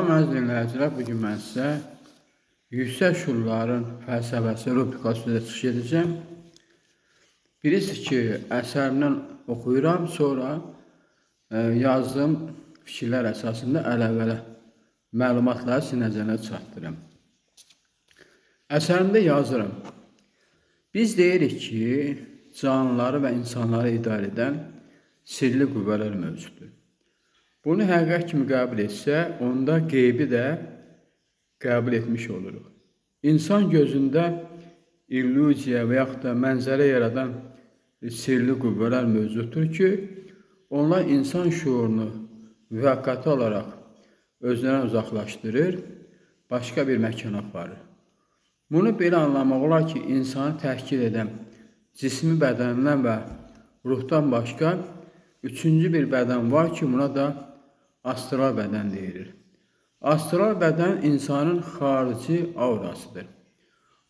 Salam əziz dinləyicilər, bugün mən sizə yüksək şuurların fəlsəfəsi rubrikası üzrə çıxış edəcəm. Bilirsiniz ki, əsərimdən oxuyuram, sonra yazdığım fikirlər əsasında əlavələ məlumatları sizin nəzərinə çatdırıram. Əsərimdə yazıram. Biz deyirik ki, canlıları və insanları idarə edən sirli qüvvələr mövcuddur. Bunu həqiqət kimi qəbul etsə, onda qeybi də qəbul etmiş oluruq. İnsan gözündə illüziya və yaxud da mənzərə yaradan sirli qüvvələr mövcuddur ki, onlar insan şuurunu müvəqqəti olaraq özlərindən uzaqlaşdırır, başqa bir məkana aparır. Bunu belə anlamaq olar ki, insanı təşkil edən cismi bədəndən və ruhdan başqa üçüncü bir bədən var ki, buna da astral bədən deyilir. Astral bədən insanın xarici aurasıdır.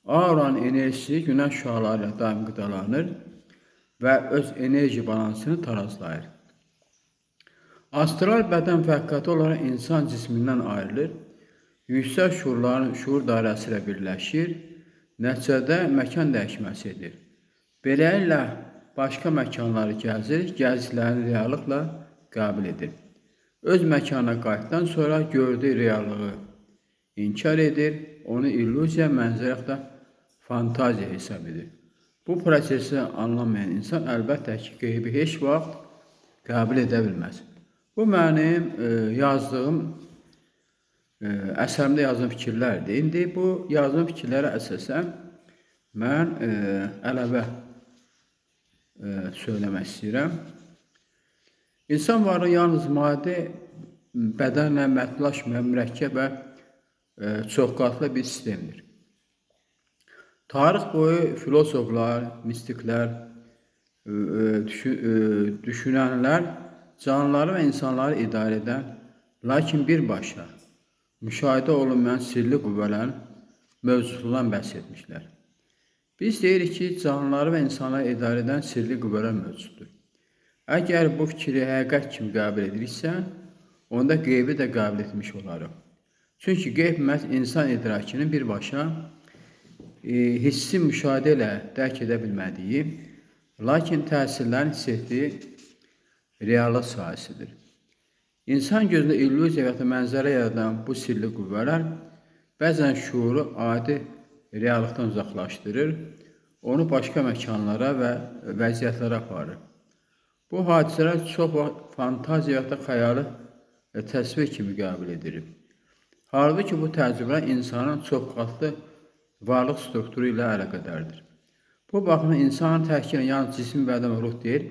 Auranın enerjisi günəş şüaları ilə daim qidalanır və öz enerji balansını tarazlayır. Astral bədən müvəqqəti olaraq insan cismindən ayrılır, yüksək şuurların şuur dairəsi ilə birləşir, nəticədə məkan dəyişməsi edir. Beləliklə, başqa məkanları gəzir, gəzdiklərini reallıqla qəbul edir. Öz məkanına qayıtdan sonra gördüyü reallığı inkar edir, onu illüziya, mənzərə da fantaziya hesab edir. Bu prosesi anlamayan insan əlbəttə ki, qeybi heç vaxt qəbul edə bilməz. Bu mənim yazdığım, əsərimdə yazdığım fikirlərdir. İndi bu yazdığım fikirlərə əsasən mən əlavə söyləmək istəyirəm. İnsan varlığı yalnız maddi bədənlə məhdudlaşmayan mürəkkəb və çoxqatlı bir sistemdir. Tarix boyu filosoflar, mistiklər, düşünənlər canlıları və insanları idarə edən, lakin birbaşa müşahidə olunmayan sirli qüvvələrin mövcudluğundan bəhs etmişlər. Biz deyirik ki, canlıları və insanları idarə edən sirli qüvvələr mövcuddur. Əgər bu fikri həqiqət kimi qəbul ediriksə, onda qeybi də qəbul etmiş olarıq. Çünki qeyb məhz insan idrakının birbaşa hissi müşahidə ilə dərk edə bilmədiyi, lakin təsirlərin hiss etdiyi reallıq sahəsidir. İnsan gözündə illüziya və mənzərə yaradan bu sirli qüvvələr bəzən şuuru adi reallıqdan uzaqlaşdırır, onu başqa məkanlara və vəziyyətlərə aparır. Bu hadisələr çox vaxt fantaziya və xəyali təsvir kimi qəbul edilir. Halbuki bu təcrübələr insanın çoxqatlı varlıq strukturu ilə əlaqədardır. Bu baxımdan insanın təşkil edən yalnız cismi bədən və ruh deyil,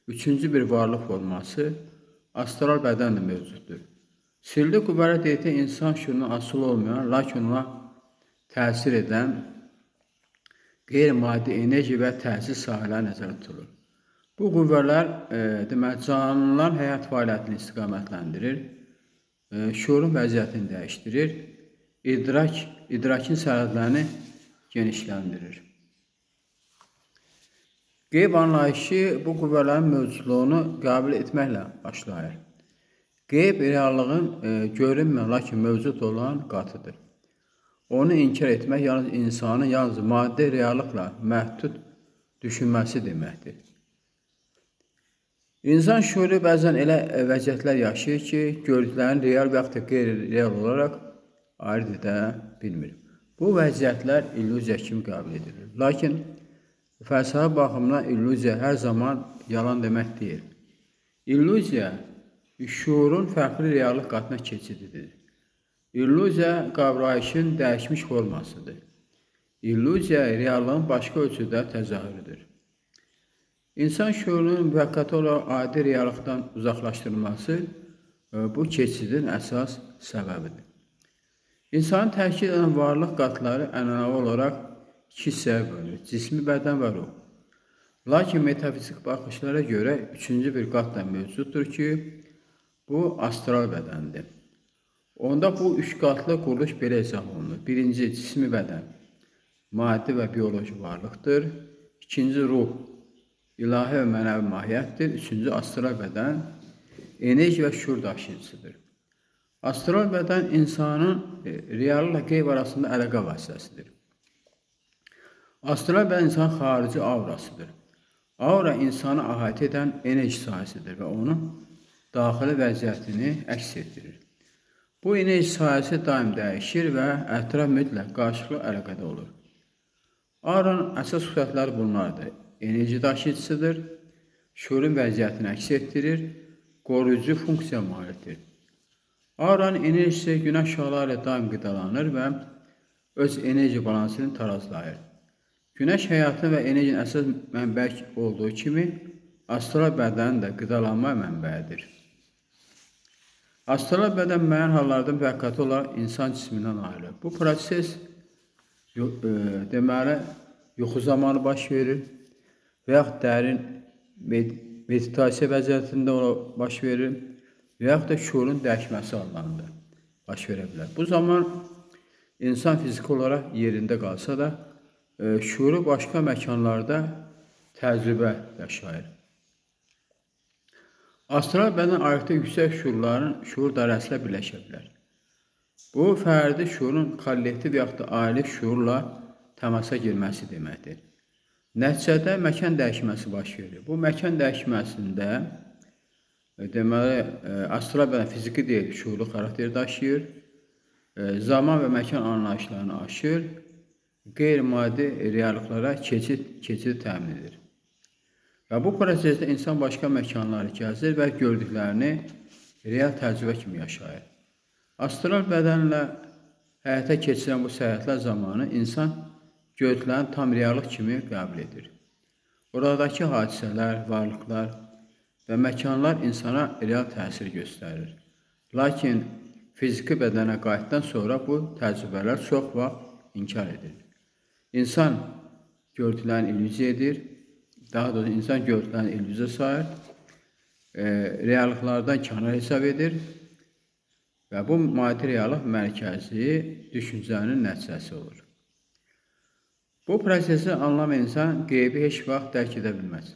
üçüncü bir varlıq forması astral bədən də mövcuddur. Sirli qüvvələr dedikdə insan şuurundan asılı olmayan, lakin ona təsir edən qeyri-maddi enerji və təsir sahələri nəzərdə tutulur. Bu qüvvələr deməli, canlıların həyat fəaliyyətini istiqamətləndirir, şuurun vəziyyətini dəyişdirir, idrakin sərhədlərini genişləndirir. Qeyb anlayışı bu qüvvələrin mövcudluğunu qəbul etməklə başlayır. Qeyb reallığın görünməyən, lakin mövcud olan qatıdır. Onu inkar etmək yalnız insanın yalnız maddi reallıqla məhdud düşünməsi deməkdir. İnsan şuuru bəzən elə vəziyyətlər yaşayır ki, gördüklərini real və yaxud da qeyri-real olaraq ayırt edə bilmir. Bu vəziyyətlər illüziya kimi qəbul edilir. Lakin fəlsəfə baxımından illüziya hər zaman yalan demək deyil. İllüziya şuurun fərqli reallıq qatına keçididir. İllüziya qavrayışın dəyişmiş formasıdır. İllüziya reallığın başqa ölçüdə təzahürüdür. İnsan şuurunun müvəqqəti olaraq adi reallıqdan uzaqlaşdırılması bu keçidin əsas səbəbidir. İnsanın təşkil edən varlıq qatları ənənəvi olaraq iki hissəyə bölünür, cismi bədən və ruh. Lakin metafizik baxışlara görə üçüncü bir qat da mövcuddur ki, bu astral bədəndir. Onda bu üç qatlı quruluş belə izah olunur. Birinci, cismi bədən, maddi və bioloji varlıqdır. İkinci, ruh, ilahi və mənəvi mahiyyətdir. Üçüncü, astral bədən, enerji və şuur daşıyıcısıdır. Astral bədən insanın reallıqla qeyb arasında əlaqə vasitəsidir. Astral bədən insanın xarici aurasıdır. Aura insanı əhatə edən enerji sahəsidir və onun daxili vəziyyətini əks etdirir. Bu enerji sahəsi daim dəyişir və ətraf mütləq qarşılıqlı əlaqədə olur. Auranın əsas xüsusiyyətləri bunlardır. Enerji daşıyıcısıdır, şuurun vəziyyətini əks etdirir, qoruyucu funksiya malikdir. Auranın enerjisi günəş şüaları ilə daim qidalanır və öz enerji balansını tarazlayır. Günəş həyatın və enerjinin əsas mənbəyi olduğu kimi, astral bədən də qidalanma mənbəyidir. Astral bədən müəyyən hallarda müvəqqəti olaraq insan cismindən ayrılır. Bu proses deməli yuxu zamanı baş verir və yaxud dərin meditasiya vəziyyətində baş verir və yaxud da şuurun dəyişməsi anlamında baş verə bilər. Bu zaman insan fiziki olaraq yerində qalsa da, şuuru başqa məkanlarda təcrübə yaşayır. Astral bədən ayaqda yüksək şuurların şuur dairəsində birləşə bilər. Bu, fərdi şuurun kollektiv yaxud da ailə şuurla təmasa girməsi deməkdir. Nəticədə məkan dəyişməsi baş verir. Bu məkan dəyişməsində deməli, astral bədən fiziki deyil, şuurlu xarakter daşıyır, zaman və məkan anlayışlarını aşır, qeyri-maddi reallıqlara keçid təmin edir. Və bu prosesdə insan başqa məkanları gəzir və gördüklərini real təcrübə kimi yaşayır. Astral bədənlə həyata keçirilən bu səyahətlər zamanı insan gördüklərini tam reallıq kimi qəbul edir. Oradakı hadisələr, varlıqlar və məkanlar insana real təsir göstərir. Lakin fiziki bədənə qayıtdan sonra bu təcrübələr çox vaxt inkar edilir. İnsan gördüklərini illüziya edir, daha doğrusu insan gördüklərini illüziya sayır, reallıqlardan kənar hesab edir və bu maddi reallıq mərkəzi düşüncənin nəticəsi olur. Bu prosesi anlamayan insan qeybi heç vaxt dərk edə bilməz.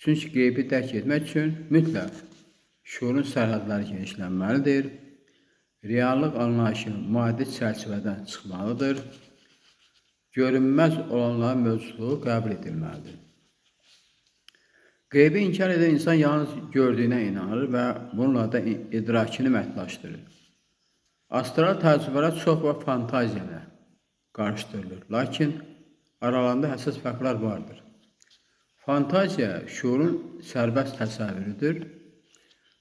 Çünki qeybi dərk etmək üçün mütləq şuurun sərhədləri genişlənməlidir, reallıq anlayışı maddi çərçivədən çıxmalıdır, görünməz olanların mövcudluğu qəbul edilməlidir. Qeybi inkar edən insan yalnız gördüyünə inanır və bununla da idrakini məhdudlaşdırır. Astral təcrübələr çox vaxt fantaziya ilə qarışdırılır, lakin aralarında əsas fərqlər vardır. Fantaziya şuurun sərbəst təsəvvürüdür,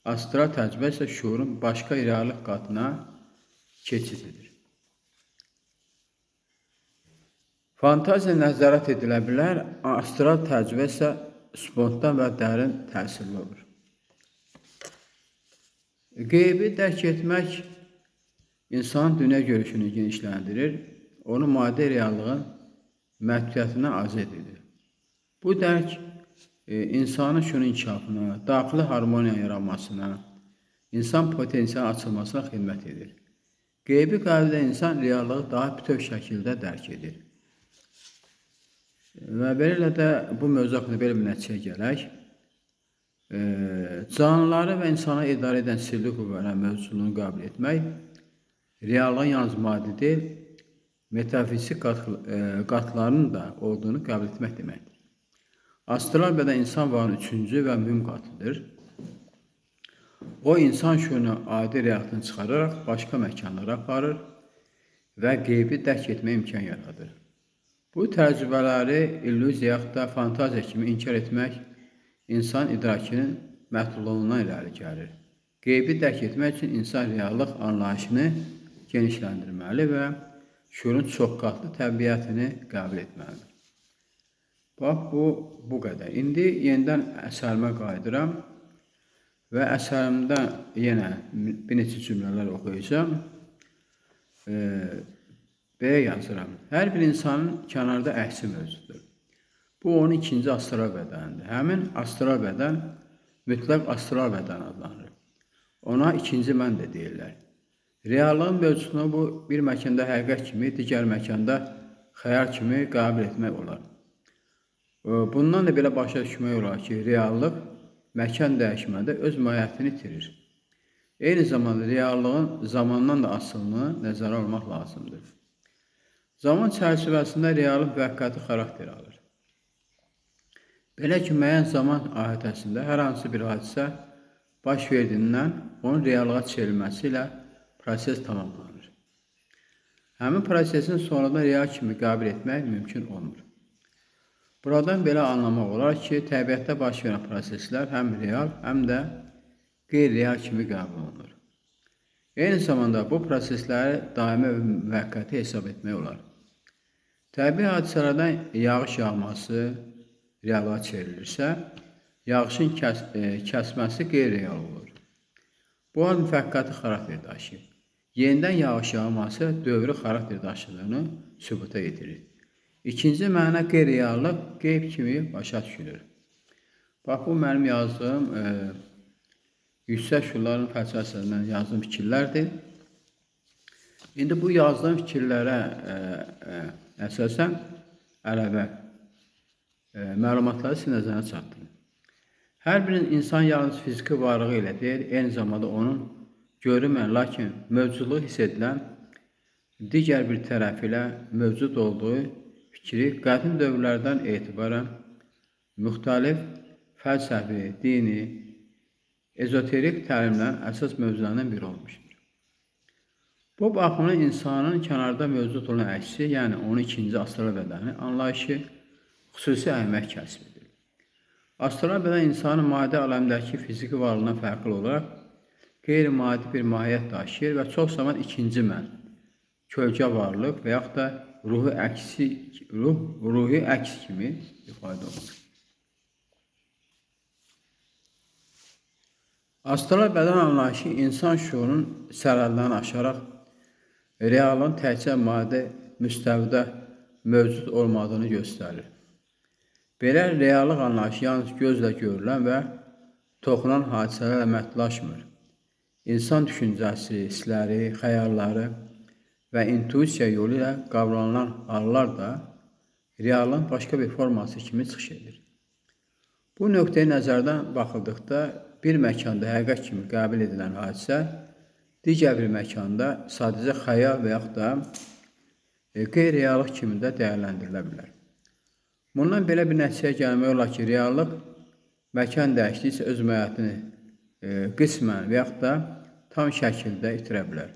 astral təcrübə isə şuurun başqa reallıq qatına keçid edir. Fantaziya nəzarət edilə bilər, astral təcrübə isə spontan və dərin təsirli olur. Qeybi dərk etmək insanın dünya görüşünü genişləndirir, onu maddi reallığın məhdudiyyətindən azad edir. Bu dərk insanın şuurun inkişafına, daxili harmoniya yaranmasına, insan potensialının açılmasına xidmət edir. Qeybi qəbuldə insan reallığı daha bütöv şəkildə dərk edir. Və belə də bu mövzu haqqında belə bir nəticəyə gələk. Canlıları və insanı idarə edən sirli qüvvələrin mövcudluğunu qəbul etmək, reallığın yalnız maddi deyil, metafizik qatlarının da olduğunu qəbul etmək deməkdir. Astral bədən insan varlığının üçüncü və mühüm qatıdır. O, insan şuurunu adi reallığından çıxararaq başqa məkanlara aparır və qeybi dərk etmə imkan yaradır. Bu təcrübələri illüziya yaxud da fantaziya kimi inkar etmək insan idrakinin məhdudluğundan irəli gəlir. Qeybi dərk etmək üçün insan reallıq anlayışını genişləndirməli və şuurun çoxqatlı təbiətini qəbul etməlidir. Bax, bu qədər. İndi yenidən əsərimə qayıdıram və əsərimdə yenə bir neçə cümlələr oxuyacağım. Belə yazıram. Hər bir insanın kənarda əksi mövcuddur. Bu, onun ikinci astral bədənidir. Həmin astral bədən mütləq astral bədən adlanır. Ona ikinci mən də deyirlər. Reallığın mövcudluğunu bu bir məkanda həqiqət kimi, digər məkanda xəyal kimi qəbul etmək olar. Bundan da belə başa düşmək olar ki, reallıq məkan dəyişmədə öz mahiyyətini itirir. Eyni zamanda reallığın zamandan da asılılığını nəzərə almaq lazımdır. Zaman çərçivəsində reallıq müvəqqəti xarakter alır. Belə ki, müəyyən zaman ahitəsində hər hansı bir hadisə baş verdiyindən onun reallığa çevrilməsi ilə proses tamamlanır. Həmin prosesin sonradan real kimi qəbul etmək mümkün olmur. Buradan belə anlamaq olar ki, təbiətdə baş verən proseslər həm real, həm də qeyri-real kimi qəbul olunur. Eyni zamanda bu prosesləri daimi və müvəqqəti hesab etmək olar. Təbii hadisələrdən yağış yağması reallığa çevrilirsə, yağışın kəsməsi qeyri-real olur. Bu hal müvəqqəti xarakter daşıyır. Yenidən yağış yağması dövrü xarakter daşıdığını sübuta yetirir. İkinci məna qeyri-reallıq qeyb kimi başa düşülür. Bax, bu mənim yazdığım yüksək şuurların fəlsəfəsindən yazdığım fikirlərdir. İndi bu yazdığım fikirlərə əsasən əlavə məlumatları sizin nəzərinə çatdırın. Hər birinin insan yalnız fiziki varlığı ilə deyil, eyni zamanda onun görünməyən, lakin mövcudluğu hiss edilən digər bir tərəf ilə mövcud olduğu fikri qədim dövrlərdən etibarən müxtəlif fəlsəfi, dini, ezoterik təlimlərin əsas mövzularından biri olmuşdur. Bu baxımdan insanın kənarda mövcud olan əksi, yəni onun ikinci astral bədəni anlayışı xüsusi əhəmiyyət kəsb edir. Astral bədən insanın maddi aləmdəki fiziki varlığından fərqli olaraq qeyri-maddi bir mahiyyət daşıyır və çox zaman ikinci mən, kölgə varlıq və yaxud da ruhi əks kimi ifadə olunur. Astral bədən anlayışı insan şuurunun sərhədlərini aşaraq reallığın təkcə maddi müstəvidə mövcud olmadığını göstərir. Belə reallıq anlayışı yalnız gözlə görülən və toxunan hadisələrlə məhdudlaşmır. İnsan düşüncəsi, hissləri, xəyalları və intuisiya yolu ilə qavranılan hallar da reallığın başqa bir forması kimi çıxış edir. Bu nöqteyi nəzərdən baxıldıqda bir məkanda həqiqət kimi qəbul edilən hadisə digər bir məkanda sadəcə xəyal və yaxud da qeyri-reallıq kimi də dəyərləndirilə bilər. Bundan belə bir nəticəyə gəlmək olar ki, reallıq məkan dəyişdikcə öz məhiyyətini qismən və yaxud da tam şəkildə itirə bilər.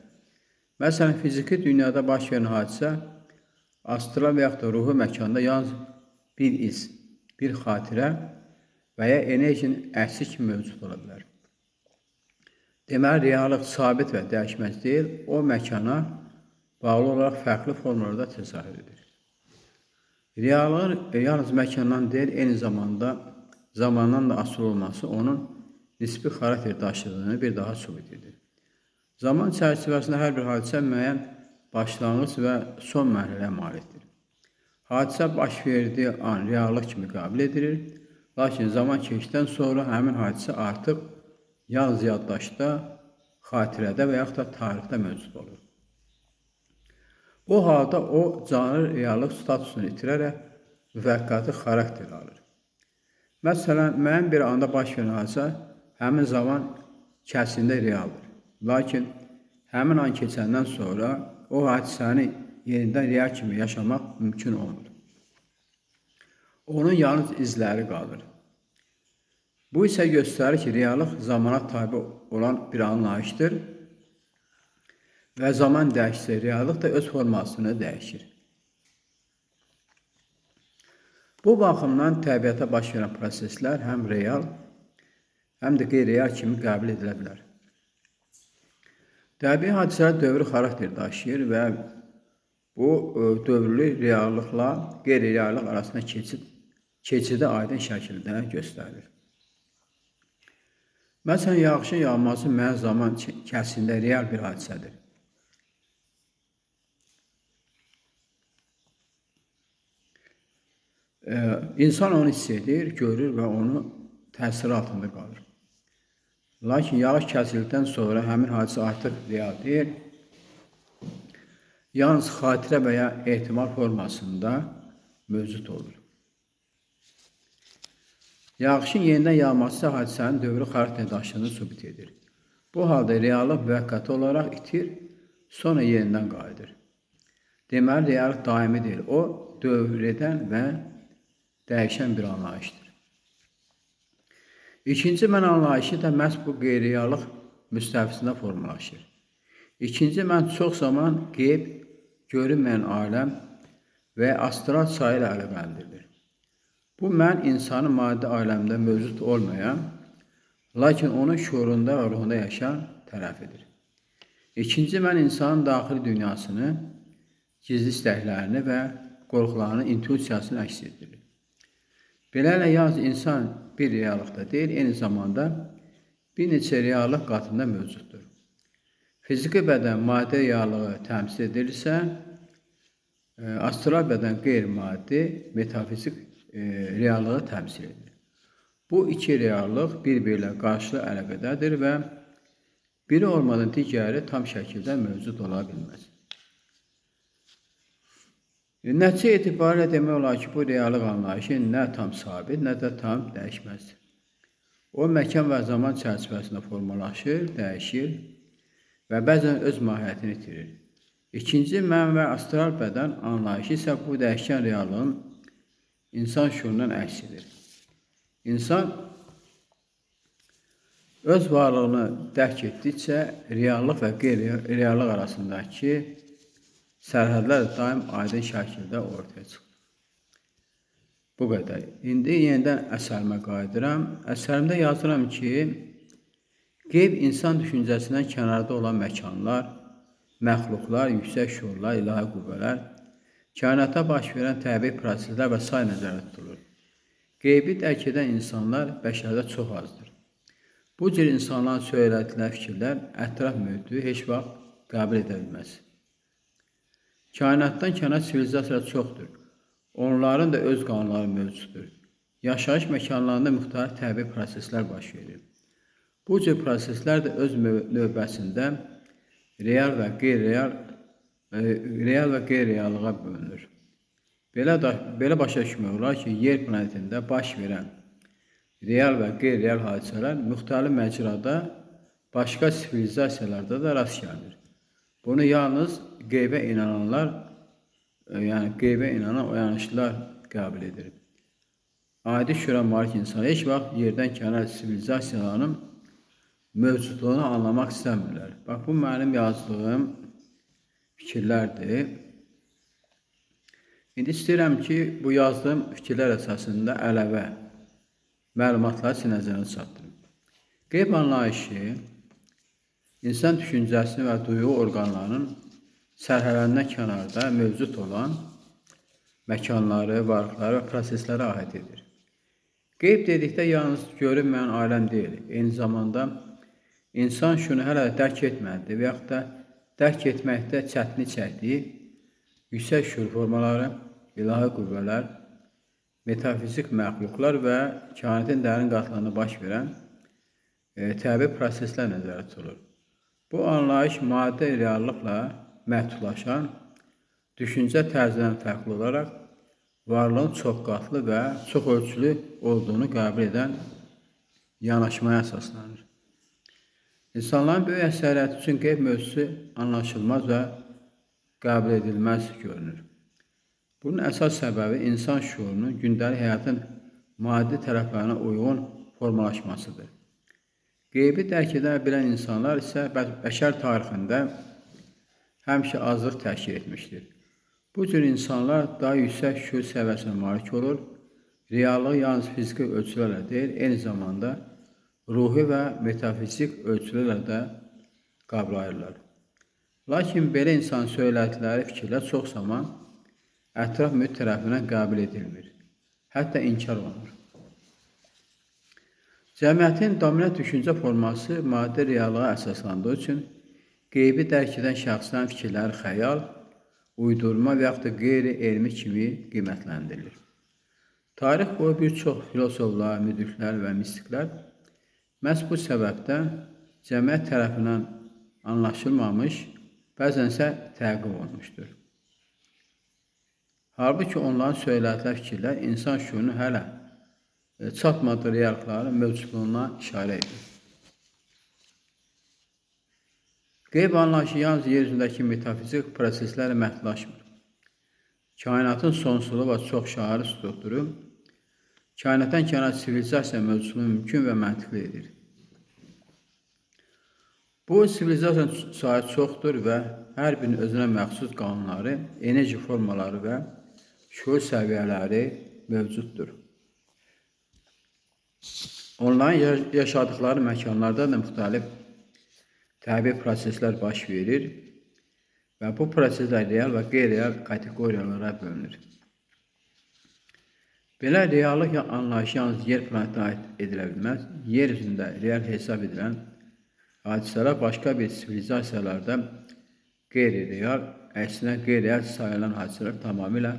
Məsələn, fiziki dünyada baş verən hadisə astral və yaxud da ruhi məkanda yalnız bir iz, bir xatirə və ya enerjinin əksi kimi mövcud ola bilər. Deməli, reallıq sabit və dəyişməz deyil, o məkana bağlı olaraq fərqli formalarda təzahür edir. Reallığın yalnız məkandan deyil, eyni zamanda zamandan da asılı olması onun nisbi xarakter daşıdığını bir daha sübut edir. Zaman çərçivəsində hər bir hadisə müəyyən başlanğıc və son mərhələyə malikdir. Hadisə baş verdiyi an reallıq kimi qəbul edilir, lakin zaman keçdikdən sonra həmin hadisə artıq yalnız yaddaşda, xatirədə və yaxud da tarixdə mövcud olur. Bu halda o canlı reallıq statusunu itirərək müvəqqəti xarakter alır. Məsələn, müəyyən bir anda baş verən hadisə həmin zaman kəsində realdır. Lakin həmin an keçəndən sonra o hadisəni yenidən real kimi yaşamaq mümkün olmur. Onun yalnız izləri qalır. Bu isə göstərir ki, reallıq zamana tabi olan bir anlayışdır və zaman dəyişsə, reallıq da öz formasını dəyişir. Bu baxımdan təbiətə baş verən proseslər həm real, həm də qeyri-real kimi qəbul edilə bilər. Təbii hadisələr dövrü xarakter daşıyır və bu dövrlü reallıqla qeyri-reallıq arasında keçidi aydın şəkildə göstərir. Məsələn, yağışın yağması müəyyən zaman kəsində real bir hadisədir. İnsan onu hiss edir, görür və onu təsir altında qalır. Lakin yağış kəsildikdən sonra həmin hadisə artıq real deyil, yalnız xatirə və ya ehtimal formasında mövcud olur. Yağışın yenidən yağması hadisənin dövrü xarakter daşıdığını sübut edir. Bu halda reallıq müvəqqəti olaraq itir, sonra yenidən qayıdır. Deməli, reallıq daimi deyil, o dövr edən və dəyişən bir anlayışdır. İkinci mən anlayışı da məhz bu qeyri-reallıq müstəvisində formalaşır. İkinci mən çox zaman qeyb, görünməyən aləm və astral çayı ilə əlaqələndirilir. Bu mən insanın maddi aləmdə mövcud olmayan, lakin onun şuurunda və ruhunda yaşayan tərəfidir. İkinci mən insanın daxili dünyasını, gizli istəklərini və qorxularını, intuisiyasını əks etdirir. Beləliklə, yalnız insan bir reallıqda deyil, eyni zamanda bir neçə reallıq qatında mövcuddur. Fiziki bədən maddi reallığı təmsil edilirsə, astral bədən qeyri-maddi, metafizik reallığı təmsil edilir. Bu iki reallıq bir-biriyle qarşılıqlı əlaqədədir və biri olmadan digəri tam şəkildə mövcud ola bilməz. Nəticə etibarilə demək olar ki, bu reallıq anlayışı nə tam sabit, nə də tam dəyişməzdir. O, məkan və zaman çərçivəsində formalaşır, dəyişir və bəzən öz mahiyyətini itirir. İkinci mən və astral bədən anlayışı isə bu dəyişkən reallığın insan şuurundan əks edir. İnsan öz varlığını dərk etdikcə reallıq və qeyri-reallıq arasındakı sərhədlər daim aydın şəkildə ortaya çıxır. Bu qədər. İndi yenidən əsərimə qayıdıram. Əsərimdə yazıram ki, qeyb insan düşüncəsindən kənarda olan məkanlar, məxluqlar, yüksək şuurlar, ilahi qüvvələr, kainata baş verən təbii proseslər və s. nəzərdə tutulur. Qeybi dərk edən insanlar bəşərdə çox azdır. Bu cür insanların söylədikləri fikirlər ətraf mühiti heç vaxt qəbul edə bilməz. Kainatdan kənar sivilizasiyalar çoxdur. Onların da öz qanunları mövcuddur. Yaşayış məkanlarında müxtəlif təbii proseslər baş verir. Bu cür proseslər də öz növbəsində real və qeyri-reallığa bölünür. Belə başa düşmək olar ki, yer planetində baş verən real və qeyri-real hadisələr müxtəlif məcrada başqa sivilizasiyalarda da rast gəlir. Bunu yalnız qeybə inananlar, yəni qeybə inanan oyanışlar qəbul edir. Adi şüura malik insanlar heç vaxt yerdən kənar sivilizasiyalarının mövcudluğunu anlamaq istəmirlər. Bax, bu mənim yazdığım fikirlərdir. İndi istəyirəm ki, bu yazdığım fikirlər əsasında əlavə məlumatları sizin nəzərinizə çatdırım. Qeyb anlayışı insan düşüncəsini və duyğu orqanlarının sərhədlərindən kənarda mövcud olan məkanları, varlıqları və proseslərə aid edir. Qeyb dedikdə yalnız görünməyən aləm deyil, eyni zamanda insan şunu hələ dərk etməlidir və yaxud da dərk etməkdə çətinlik çəkdiyi yüksək şuur formaları, ilahi qüvvələr, metafizik məxluqlar və kainatın dərin qatlarında baş verən təbii proseslər nəzərdə tutulur. Bu anlayış maddi reallıqla məhdudlaşan, düşüncə tərzindən fərqli olaraq varlığın çox qatlı və çox ölçülü olduğunu qəbul edən yanaşmaya əsaslanır. İnsanların böyük əksəriyyəti üçün qeyb mövzusu anlaşılmaz və qəbul edilməz görünür. Bunun əsas səbəbi insan şuurunun gündəlik həyatın maddi tərəflərinə uyğun formalaşmasıdır. Qeybi dərk edə bilən insanlar isə bəşər tarixində həmişə azlıq təşkil etmişdir. Bu cür insanlar daha yüksək şuur səviyyəsinə malik olur, reallığı yalnız fiziki ölçülərlə deyil, eyni zamanda ruhi və metafizik ölçülərlə də qavrayırlar. Lakin belə insan söylədikləri fikirlər çox zaman ətraf mühit tərəfindən qəbul edilmir, hətta inkar olunur. Cəmiyyətin dominant düşüncə forması maddi reallığa əsaslandığı üçün qeybi dərk edən şəxslərin fikirləri xəyal, uydurma və yaxud da qeyri-elmi kimi qiymətləndirilir. Tarix boyu bir çox filosoflar, müdriklər və mistiklər məhz bu səbəbdən cəmiyyət tərəfindən anlaşılmamış, bəzən isə təqib olunmuşdur. Halbuki onların söylədikləri fikirlər insan şuurunun hələ çatmadığı reallıqların mövcudluğuna işarə edir. Qeyb anlayışı yalnız yer üzündəki metafizik proseslərlə məhdudlaşmır. Kainatın sonsuzluğu və çoxşaxəli strukturu kainatdan kənar sivilizasiya mövzusunu mümkün və məntiqli edir. Bu sivilizasiyanın sayı çoxdur və hər birinin özünə məxsus qanunları, enerji formaları və şuur səviyyələri mövcuddur. Onların yaşadıkları məkanlarda da müxtəlif təbii proseslər baş verir və bu proseslər real və qeyri-real kateqoriyalara bölünür. Belə reallıq anlayışı yalnız yer planetinə aid edilə bilməz. Yer üzündə real hesab edilən hadisələr başqa bir sivilizasiyalarda qeyri-real, əksinə qeyri-real sayılan hadisələr tamamilə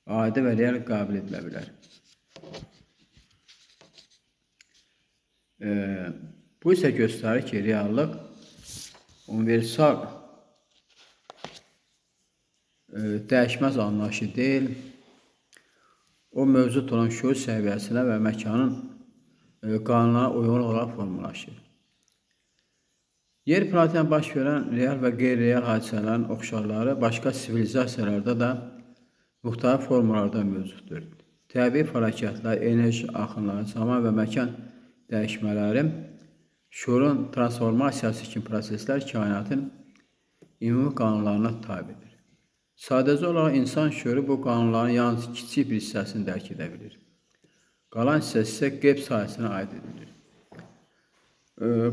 adi və real qəbul edilə bilər. Bu isə göstərir ki, reallıq universal dəyişməz anlayışı deyil, o mövcud olan şuur səviyyəsinə və məkanın qanunlarına uyğun olaraq formalaşır. Yer planetinə baş verən real və qeyri-real hadisələrin oxşarları başqa sivilizasiyalarda da müxtəlif formalarda mövcuddur. Təbii fəlakətlər, enerji axınları, zaman və məkan dəyişmələri, şuurun transformasiyası kimi proseslər kainatın ümumi qanunlarına tabidir. Sadəcə olaraq insan şuuru bu qanunların yalnız kiçik bir hissəsini dərk edə bilir. Qalan hissəsi isə qeyb sahəsinə aid edilir.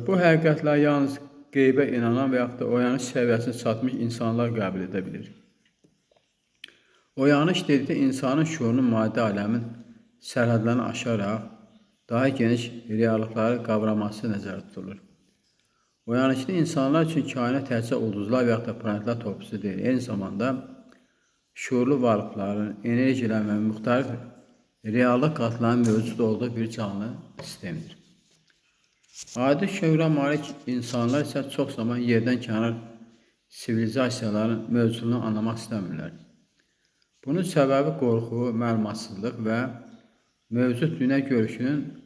Bu həqiqətlər yalnız qeybə inanan və yaxud da oyanış səviyyəsinə çatmış insanlar qəbul edə bilir. Oyanış dedikdə insanın şuurunun maddi aləmin sərhədlərini aşaraq daha geniş reallıqları qavraması nəzərdə tutulur. Oyanışlı insanlar üçün kainat təkcə ulduzlar və yaxud da planetlər toplusu deyil, eyni zamanda şuurlu varlıqların, enerjilərin və müxtəlif reallıq qatlarının mövcud olduğu bir canlı sistemdir. Adi şüura malik insanlar isə çox zaman yerdən kənar sivilizasiyaların mövcudluğunu anlamaq istəmirlər. Bunun səbəbi qorxu, məlumatsızlıq və mövcud dünya görüşünün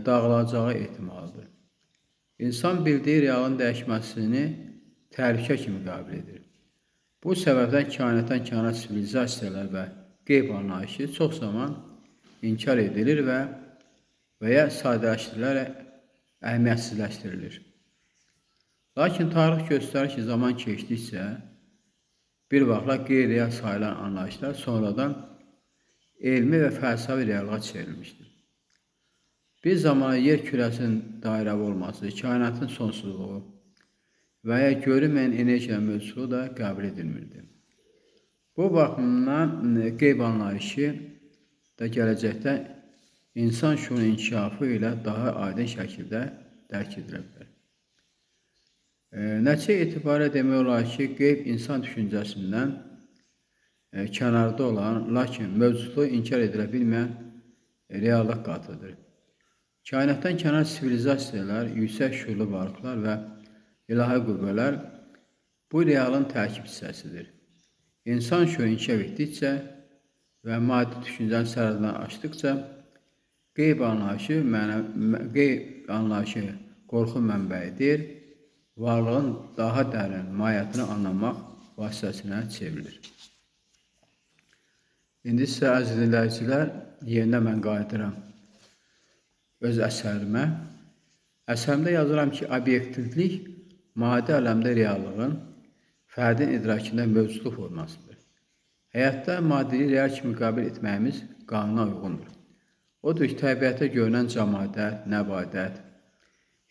dağılacağı ehtimalıdır. İnsan bildiyi realın dəyişməsini təhlükə kimi qəbul edir. Bu səbəbdən kainatdan kənar sivilizasiyalar və qeyb anlayışı çox zaman inkar edilir və ya sadələşdirilərək əhəmiyyətsizləşdirilir. Lakin tarix göstərir ki, zaman keçdikcə bir vaxtlar qeyri-real sayılan anlayışlar sonradan elmi və fəlsəfi reallığa çevrilmişdir. Bir zamana yer kürəsinin dairəvi olması, kainatın sonsuzluğu və ya görünməyən enerjiya mövzusu da qəbul edilmirdi. Bu baxımdan qeyb anlayışı da gələcəkdə insan şuurunun inkişafı ilə daha aydın şəkildə dərk edilə bilər. Nəticə etibarilə demək olar ki, qeyb insan düşüncəsindən kənarda olan, lakin mövcudluğu inkar edilə bilməyən reallıq qatıdır. Kainatdan kənar sivilizasiyalar, yüksək şuurlu varlıqlar və ilahi qüvvələr bu realın tərkib hissəsidir. İnsan şuuru inkişaf etdikcə və maddi düşüncənin sərhədlərini aşdıqca qeyb anlayışı qorxu mənbəyidir, varlığın daha dərin mahiyyətini anlamaq vasitəsinə çevrilir. İndi isə əziz dinləyicilər, yerinə mən qayıdıram öz əsərimə. Əsərimdə yazıram ki, obyektivlik maddi aləmdə reallığın fərdin idrakında mövcudluq formasıdır. Həyatda maddiliyi real kimi qəbul etməyimiz qanuna uyğundur. Odur ki, təbiətdə görünən cəmadət, nəbadət,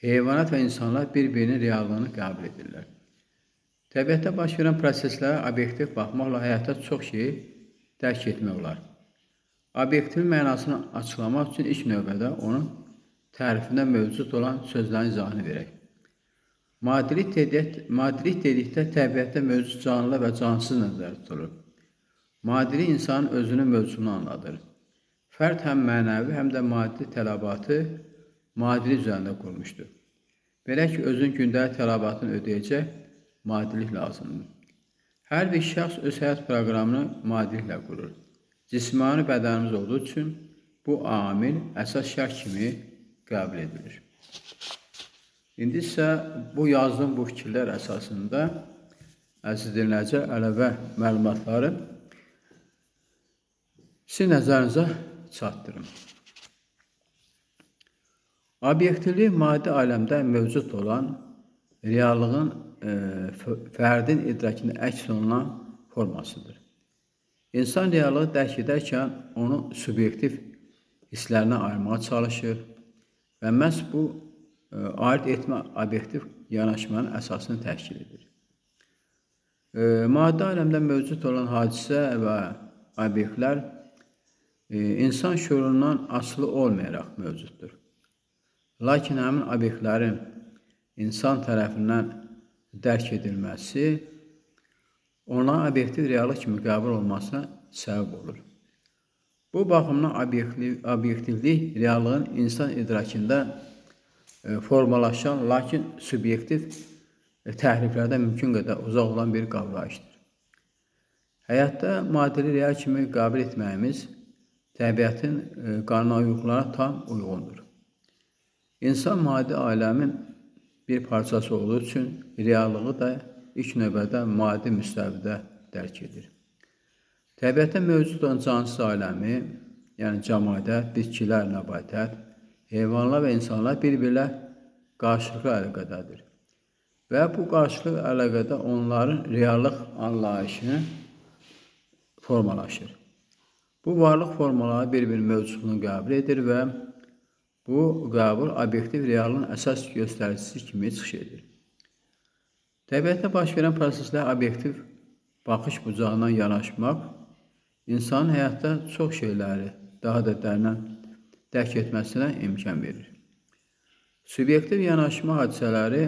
heyvanat və insanlar bir-birinin reallığını qəbul edirlər. Təbiətdə baş verən proseslərə obyektiv baxmaqla həyatda çox şeyi dərk etmək olar. Obyektivin mənasını açıqlamaq üçün ilk növbədə onun tərifində mövcud olan sözlərin izahını verək. Maddilik dedikdə təbiətdə mövcud canlı və cansız nəzərdə tutulur. Maddilik insanın özünün mövcudunu anladır. Fərd həm mənəvi, həm də maddi tələbatı maddilik üzərində qurmuşdur. Belə ki, özün gündəlik tələbatını ödəyəcək maddilik lazımdır. Hər bir şəxs öz həyat proqramını maddiliklə qurur. Cismani bədənimiz olduğu üçün bu amil əsas şərt kimi qəbul edilir. İndi isə bu yazdığım bu fikirlər əsasında əziz dinləyicilər, əlavə məlumatları sizin nəzərinizə çatdırım. Obyektivlik maddi aləmdə mövcud olan reallığın fərdin idrakında əks olunan formasıdır. İnsan reallığı dərk edərkən onu subyektiv hisslərinə ayırmağa çalışır və məhz bu ayırt etmə obyektiv yanaşmanın əsasını təşkil edir. Maddi aləmdə mövcud olan hadisə və obyektlər insan şüurundan asılı olmayaraq mövcuddur. Lakin həmin obyektlərin insan tərəfindən dərk edilməsi onların obyektiv reallıq kimi qəbul olmasına səbəb olur. Bu baxımdan obyektivlik reallığın insan idrakında formalaşan, lakin subyektiv təhriflərdən mümkün qədər uzaq olan bir qavrayışdır. Həyatda maddəli real kimi qəbul etməyimiz təbiətin qanunauyğunluqlarına tam uyğundur. İnsan maddi aləmin bir parçası olduğu üçün reallığı da ilk növbədə maddi müstəvidə dərk edir. Təbiətdə mövcud olan cansız aləmi, yəni cəmadət, bitkilər, nəbatət, heyvanlar və insanlar bir-birlə qarşılıqlı əlaqədədir. Və bu qarşılıqlı əlaqədə onların reallıq anlayışını formalaşır. Bu varlıq formaları bir-birinin mövcudluğunu qəbul edir və bu qəbul obyektiv reallığın əsas göstəricisi kimi çıxış edir. Təbiətdə baş verən proseslər obyektiv baxış bucağından yanaşmaq, insanın həyatda çox şeyləri daha da dərindən dərk etməsinə imkan verir. Subyektiv yanaşma hadisələri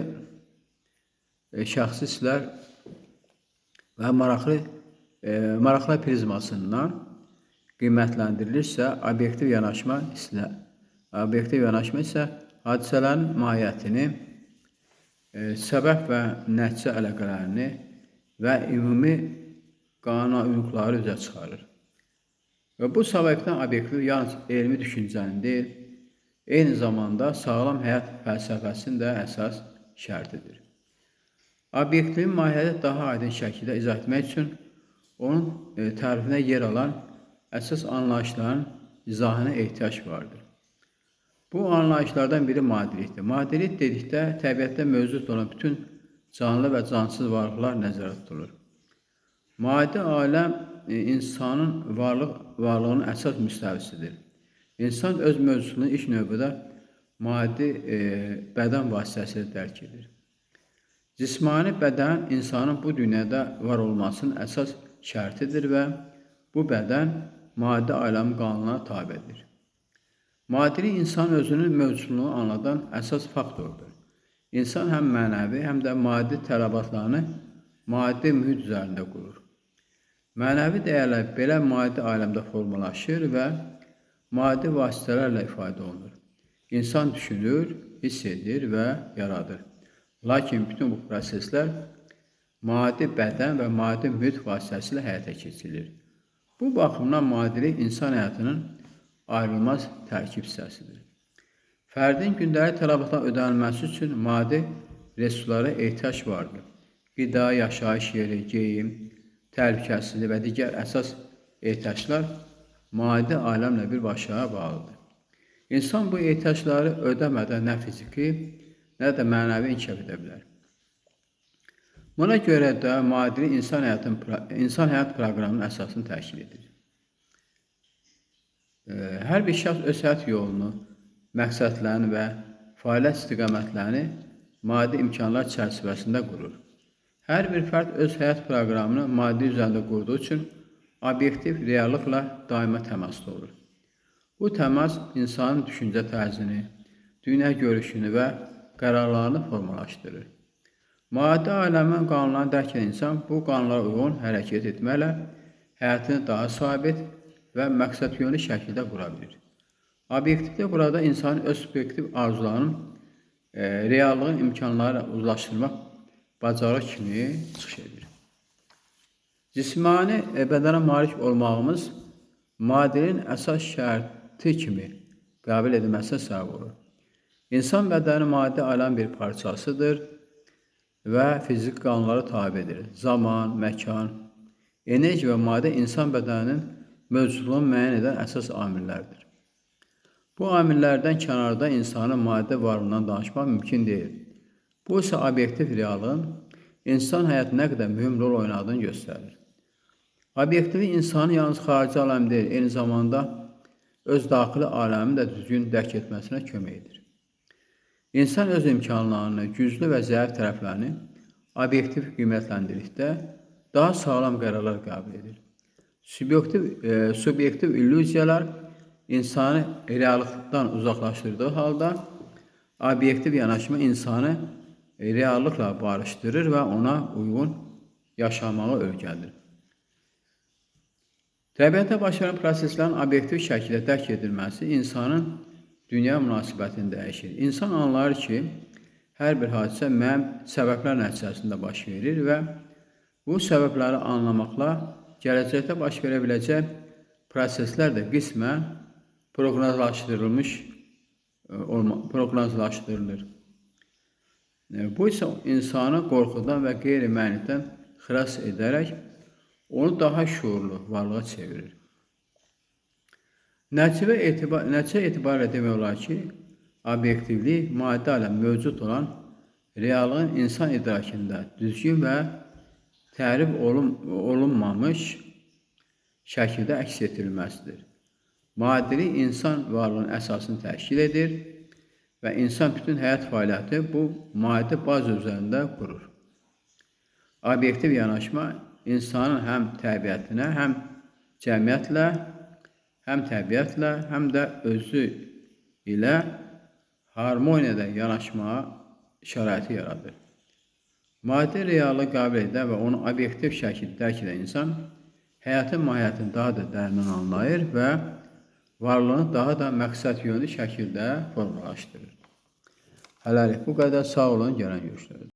şəxsi hisslər və maraqlı prizmasından qiymətləndirilirsə, obyektiv yanaşma isə hadisələrin mahiyyətini, səbəb və nəticə əlaqələrini və ümumi qanunauyğunluqları üzə çıxarır. Və bu səbəbdən obyektiv yalnız elmi düşüncənin deyil, eyni zamanda sağlam həyat fəlsəfəsinin də əsas şərtidir. Obyektivin mahiyyəti daha aydın şəkildə izah etmək üçün onun tərifinə yer alan əsas anlayışların izahına ehtiyac vardır. Bu anlayışlardan biri maddilikdir. Maddilik dedikdə təbiətdə mövcud olan bütün canlı və cansız varlıqlar nəzərdə tutulur. Maddi aləm insanın varlığının əsas müstəvisidir. İnsan öz mövcudluğunu ilk növbədə maddi bədən vasitəsilə dərk edir. Cismani bədən insanın bu dünyada var olmasının əsas şərtidir və bu bədən maddi aləmin qanununa tabedir. Maddilik insanın özünün mövcudluğunu anladan əsas faktordur. İnsan həm mənəvi, həm də maddi tələbatlarını maddi mühit üzərində qurur. Mənəvi dəyərlər belə maddi aləmdə formalaşır və maddi vasitələrlə ifadə olunur. İnsan düşünür, hiss edir və yaradır. Lakin bütün bu proseslər maddi bədən və maddi mühit vasitəsilə həyata keçirilir. Bu baxımdan maddilik insan həyatının ayrılmaz tərkib hissəsidir. Fərdin gündəlik tələbatların ödənilməsi üçün maddi resurslara ehtiyac vardır. Qida, yaşayış yeri, geyim, təhlükəsizlik və digər əsas ehtiyaclar maddi aləmlə birbaşa bağlıdır. İnsan bu ehtiyacları ödəmədən nə fiziki, nə də mənəvi inkişaf edə bilər. Buna görə də maddilik insan həyat proqramının əsasını təşkil edir. Hər bir şəxs öz həyat yolunu, məqsədlərini və fəaliyyət istiqamətlərini maddi imkanlar çərçivəsində qurur. Hər bir fərd öz həyat proqramını maddi üzərində qurduğu üçün obyektiv reallıqla daima təmasda olur. Bu təmas insanın düşüncə tərzini, dünya görüşünü və qərarlarını formalaşdırır. Maddi aləmin qanunlarını dərk edən insan bu qanunlara uyğun hərəkət etməklə həyatını daha sabit və məqsədyönlü şəkildə qura bilir. Obyektivdə burada insanın öz subyektiv arzularının reallığın imkanlarıyla uzlaşdırmaq bacarıq kimi çıxış edir. Cismani bədənə malik olmağımız maddənin əsas şərti kimi qəbul edilməsinə səbəb olur. İnsan bədəni maddi aləmin bir parçasıdır və fizik qanunlara tabedir. Zaman, məkan, enerji və maddə insan bədəninin mövcudluğunu müəyyən edən əsas amillərdir. Bu amillərdən kənarda insanın maddi varlığından danışmaq mümkün deyil. Bu isə obyektiv reallığın insan həyatında nə qədər mühüm rol oynadığını göstərir. Obyektivi insanın yalnız xarici aləm deyil, eyni zamanda öz daxili aləmini də düzgün dərk etməsinə kömək edir. İnsan öz imkanlarını, güclü və zəif tərəflərini obyektiv qiymətləndirdikdə daha sağlam qərarlar qəbul edir. Subyektiv illüziyalar insanı reallıqdan uzaqlaşdırdığı halda, obyektiv yanaşma insanı reallıqla barışdırır və ona uyğun yaşamağı öyrədir. Təbiətdə baş verən proseslərin obyektiv şəkildə dərk edilməsi insanın dünya münasibətini dəyişir. İnsan anlayır ki, hər bir hadisə müəyyən səbəblər nəticəsində baş verir və bu səbəbləri anlamaqla gələcəkdə baş verə biləcək proseslər də qismən proqnozlaşdırılır. Bu isə insanı qorxudan və qeyri-müəyyənlikdən xilas edərək onu daha şuurlu varlığa çevirir. Nəticə etibarilə demək olar ki, obyektivlik maddi aləm mövcud olan reallığın insan idrakında düzgün və tərif olunmamış şəkildə əks etdirilməsidir. Maddilik insan varlığının əsasını təşkil edir və insan bütün həyat fəaliyyəti bu maddi baz üzərində qurur. Obyektiv yanaşma insanın həm təbiətinə, həm cəmiyyətlə, həm də özü ilə harmoniyada yanaşmağa şəraiti yaradır. Maddi reallığı qəbul edən və onu obyektiv şəkildə dərk edən insan həyatın mahiyyətini daha da dərindən anlayır və varlığını daha da məqsədyönlü şəkildə formalaşdırır. Hələlik bu qədər. Sağ olun, gələn görüşlərə.